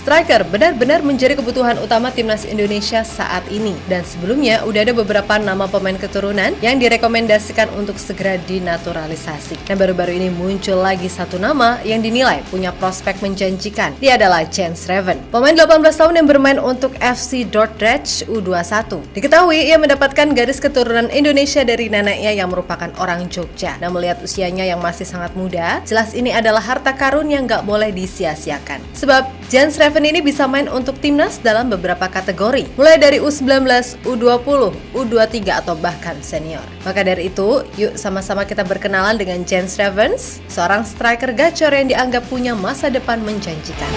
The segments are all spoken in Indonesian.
Striker benar-benar menjadi kebutuhan utama timnas Indonesia saat ini. Dan sebelumnya udah ada beberapa nama pemain keturunan yang direkomendasikan untuk segera dinaturalisasi. Dan baru-baru ini muncul lagi satu nama yang dinilai punya prospek menjanjikan. Dia adalah Jens Reven, pemain 18 tahun yang bermain untuk FC Dordrecht U21. Diketahui ia mendapatkan garis keturunan Indonesia dari neneknya yang merupakan orang Jogja. Nah, melihat usianya yang masih sangat muda, jelas ini adalah harta karun yang gak boleh disia-siakan. Sebab Jens Reven ini bisa main untuk timnas dalam beberapa kategori, mulai dari U19, U20, U23 atau bahkan senior. Maka dari itu, yuk sama-sama kita berkenalan dengan Jens Reven, seorang striker gacor yang dianggap punya masa depan menjanjikan.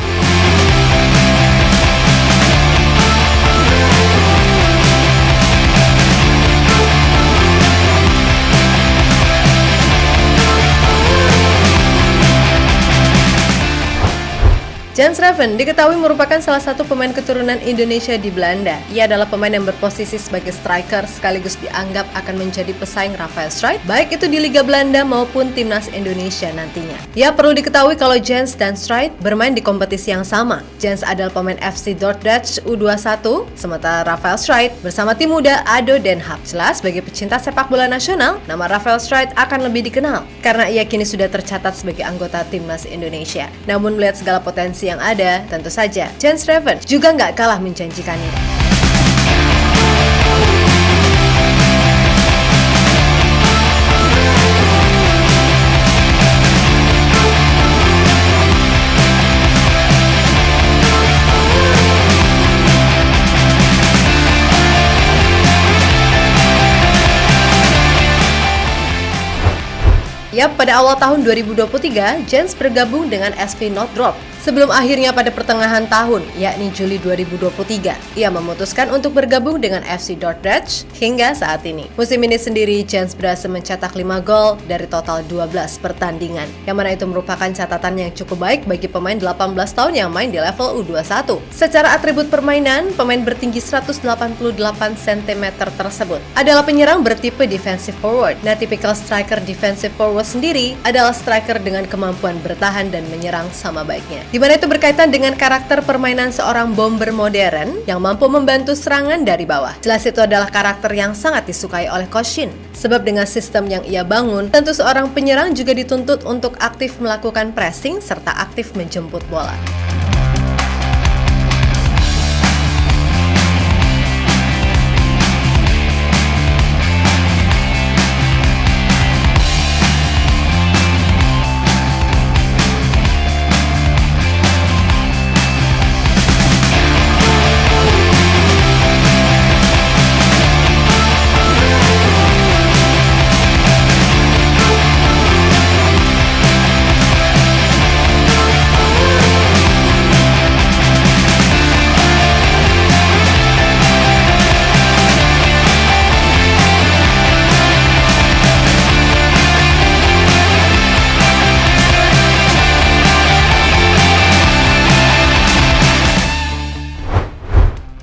Jens Reven diketahui merupakan salah satu pemain keturunan Indonesia di Belanda. Ia adalah pemain yang berposisi sebagai striker sekaligus dianggap akan menjadi pesaing Rafael Struyt, baik itu di Liga Belanda maupun timnas Indonesia nantinya. Ya, perlu diketahui kalau Jens dan Struyt bermain di kompetisi yang sama. Jens adalah pemain FC Dordrecht U21, sementara Rafael Struyt bersama tim muda ADO Den Haag. Jelas, bagi pecinta sepak bola nasional, nama Rafael Struyt akan lebih dikenal karena ia kini sudah tercatat sebagai anggota timnas Indonesia. Namun melihat segala potensi yang ada, tentu saja Jens Reven juga nggak kalah menjanjikannya. Yap, pada awal tahun 2023, Jens bergabung dengan SV Norddrop. Sebelum akhirnya pada pertengahan tahun, yakni Juli 2023, ia memutuskan untuk bergabung dengan FC Dordrecht hingga saat ini. Musim ini sendiri, Jens berhasil mencetak 5 gol dari total 12 pertandingan, yang mana itu merupakan catatan yang cukup baik bagi pemain 18 tahun yang main di level U21. Secara atribut permainan, pemain bertinggi 188 cm tersebut adalah penyerang bertipe defensive forward. Nah, tipikal striker defensive forward sendiri adalah striker dengan kemampuan bertahan dan menyerang sama baiknya, di mana itu berkaitan dengan karakter permainan seorang bomber modern yang mampu membantu serangan dari bawah. Jelas itu adalah karakter yang sangat disukai oleh Coach Shin. Sebab dengan sistem yang ia bangun, tentu seorang penyerang juga dituntut untuk aktif melakukan pressing serta aktif menjemput bola.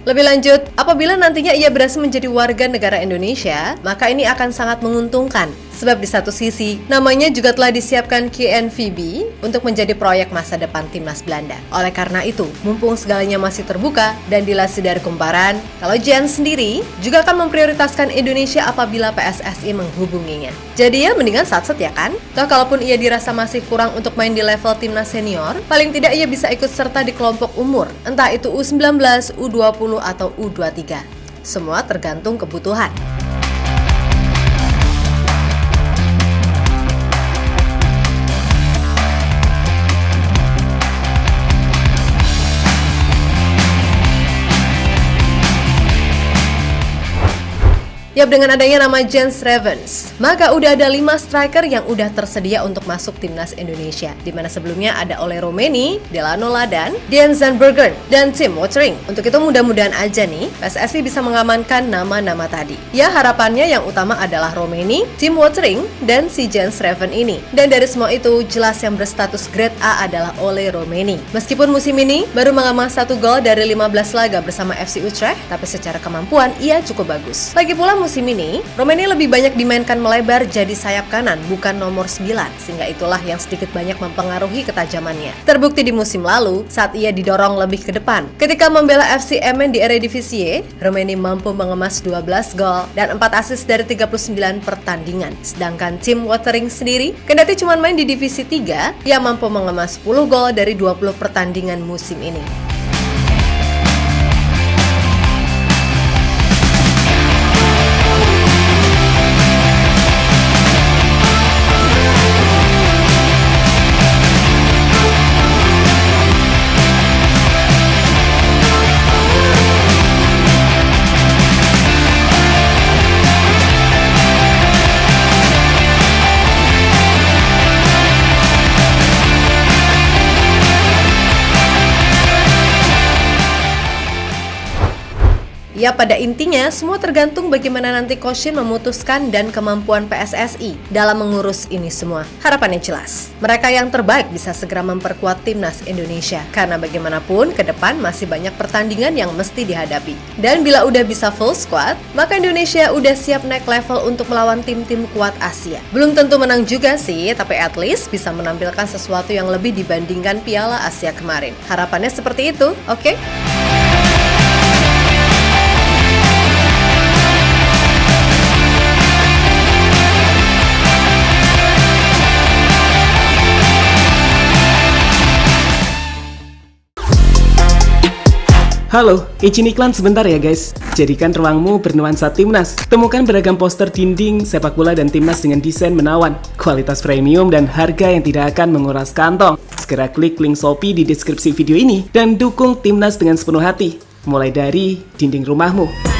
Lebih lanjut, apabila nantinya ia berhasil menjadi warga negara Indonesia, maka ini akan sangat menguntungkan. Sebab di satu sisi, namanya juga telah disiapkan KNVB untuk menjadi proyek masa depan timnas Belanda. Oleh karena itu, mumpung segalanya masih terbuka dan dilansir dari Kumparan, kalau Jens sendiri juga akan memprioritaskan Indonesia apabila PSSI menghubunginya. Jadi ya mendingan satset ya kan? Toh kalaupun ia dirasa masih kurang untuk main di level timnas senior, paling tidak ia bisa ikut serta di kelompok umur, entah itu U19, U20 atau U23. Semua tergantung kebutuhan. Yap, dengan adanya nama Jens Reven, maka udah ada 5 striker yang udah tersedia untuk masuk timnas Indonesia, di mana sebelumnya ada Ole Romeni, Delano Ladan, Dean Zandbergen, dan Tim Woutering. Untuk itu mudah-mudahan aja nih PSSI bisa mengamankan nama-nama tadi. Ya, harapannya yang utama adalah Romeni, Tim Woutering, dan si Jens Reven ini. Dan dari semua itu jelas yang berstatus grade A adalah Ole Romeni. Meskipun musim ini baru mengamankan 1 gol dari 15 laga bersama FC Utrecht, tapi secara kemampuan ia cukup bagus. Lagi pula musim ini, Romeni lebih banyak dimainkan melebar jadi sayap kanan, bukan nomor 9, sehingga itulah yang sedikit banyak mempengaruhi ketajamannya. Terbukti di musim lalu, saat ia didorong lebih ke depan. Ketika membela FC Emmen di Eredivisie, Romeni mampu mengemas 12 gol dan 4 assist dari 39 pertandingan. Sedangkan tim Watering sendiri, kendati cuma main di Divisi 3, ia mampu mengemas 10 gol dari 20 pertandingan musim ini. Ya, pada intinya semua tergantung bagaimana nanti Coach Shin memutuskan dan kemampuan PSSI dalam mengurus ini semua. Harapannya jelas, mereka yang terbaik bisa segera memperkuat timnas Indonesia, karena bagaimanapun ke depan masih banyak pertandingan yang mesti dihadapi. Dan bila udah bisa full squad, maka Indonesia udah siap naik level untuk melawan tim-tim kuat Asia. Belum tentu menang juga sih, tapi at least bisa menampilkan sesuatu yang lebih dibandingkan Piala Asia kemarin. Harapannya seperti itu, oke? Halo, izin iklan sebentar ya guys. Jadikan ruangmu bernuansa timnas. Temukan beragam poster dinding, sepak bola dan timnas dengan desain menawan, kualitas premium dan harga yang tidak akan menguras kantong. Segera klik link Shopee di deskripsi video ini dan dukung timnas dengan sepenuh hati. Mulai dari dinding rumahmu.